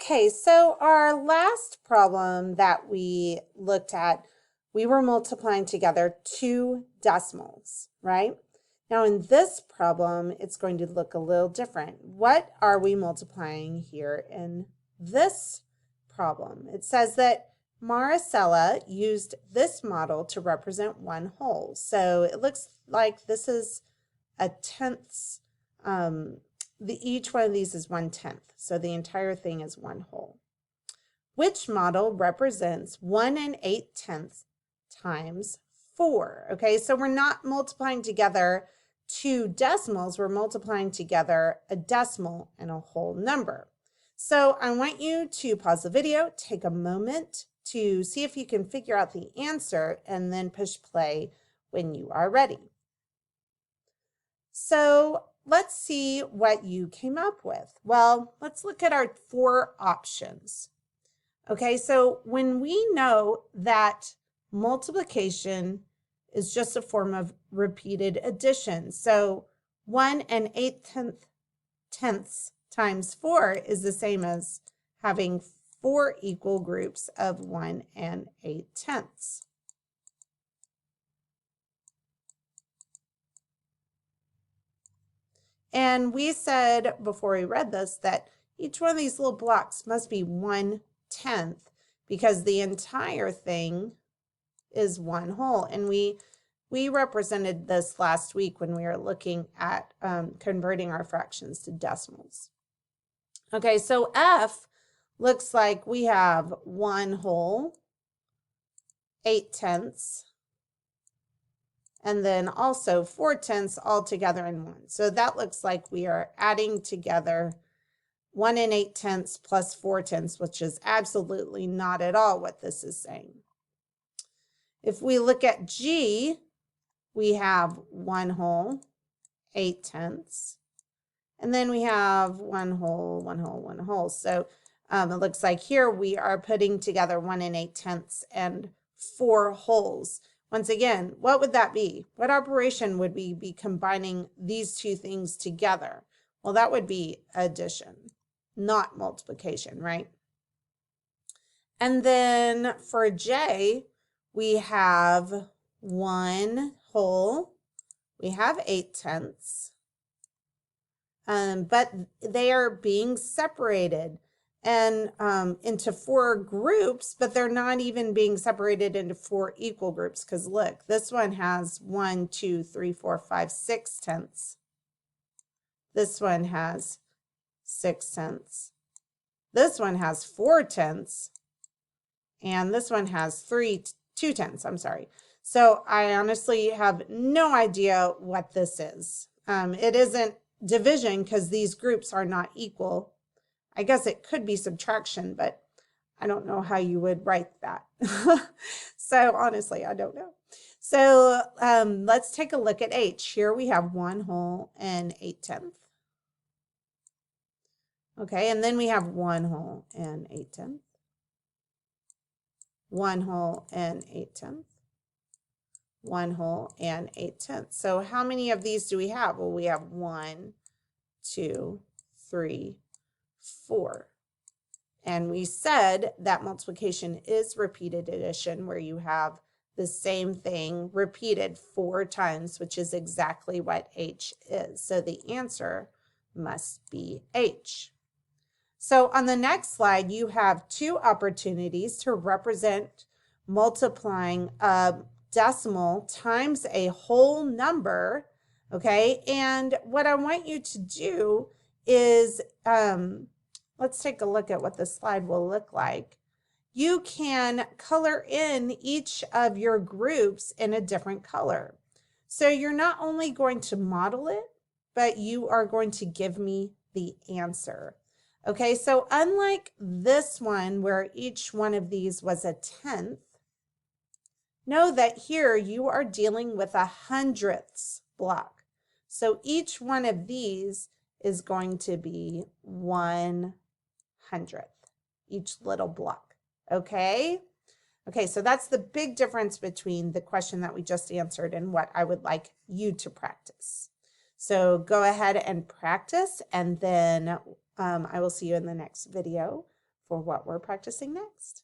Okay, so our last problem that we looked at, we were multiplying together two decimals, right? Now in this problem, it's going to look a little different. What are we multiplying here in this problem? It says that Maricela used this model to represent one whole. So it looks like this is a tenths, each one of these is 1/10. So the entire thing is one whole. Which model represents 1 8/10 times 4? Okay, so we're not multiplying together two decimals, we're multiplying together a decimal and a whole number. So I want you to pause the video, take a moment to see if you can figure out the answer, and then push play when you are ready. So let's see what you came up with. Well, let's look at our four options. Okay, so when we know that multiplication is just a form of repeated addition, so 1 8/10 times 4 is the same as having 4 equal groups of 1 8/10. And we said before we read this that each one of these little blocks must be 1/10 because the entire thing is one whole. And we represented this last week when we were looking at converting our fractions to decimals. Okay, so F looks like we have 1 whole, 8/10, and then also 4/10 all together in one. So that looks like we are adding together 1 8/10 plus 4/10, which is absolutely not at all what this is saying. If we look at G, we have 1 whole, 8/10, and then we have 1 whole, 1 whole, 1 whole. So it looks like here we are putting together 1 8/10 and 4 wholes. Once again, what would that be? What operation would we be combining these two things together? Well, that would be addition, not multiplication, right? And then for J, we have 1 whole, we have 8/10, but they are being separated and into 4 groups, but they're not even being separated into 4 equal groups, because look, this one has 1, 2, 3, 4, 5, 6/10. This one has 6/10. This one has 4/10, and this one has 2/10. I'm sorry. So I honestly have no idea what this is. It isn't division because these groups are not equal. I guess it could be subtraction, but I don't know how you would write that. So honestly, I don't know. So let's take a look at H. Here we have 1 whole and 8/10. Okay, and then we have 1 whole and 8/10. 1 whole and 8/10. 1 whole and 8/10. So how many of these do we have? Well, we have 1, 2, 3, 4. And we said that multiplication is repeated addition, where you have the same thing repeated 4 times, which is exactly what H is. So the answer must be H. So on the next slide, you have 2 opportunities to represent multiplying a decimal times a whole number, okay? And what I want you to do is, let's take a look at what the slide will look like. You can color in each of your groups in a different color. So you're not only going to model it, but you are going to give me the answer. Okay, so unlike this one where each one of these was a 10th, know that here you are dealing with a hundredths block. So each one of these is going to be 1/100th, each little block, okay? Okay, so that's the big difference between the question that we just answered and what I would like you to practice. So go ahead and practice, and then I will see you in the next video for what we're practicing next.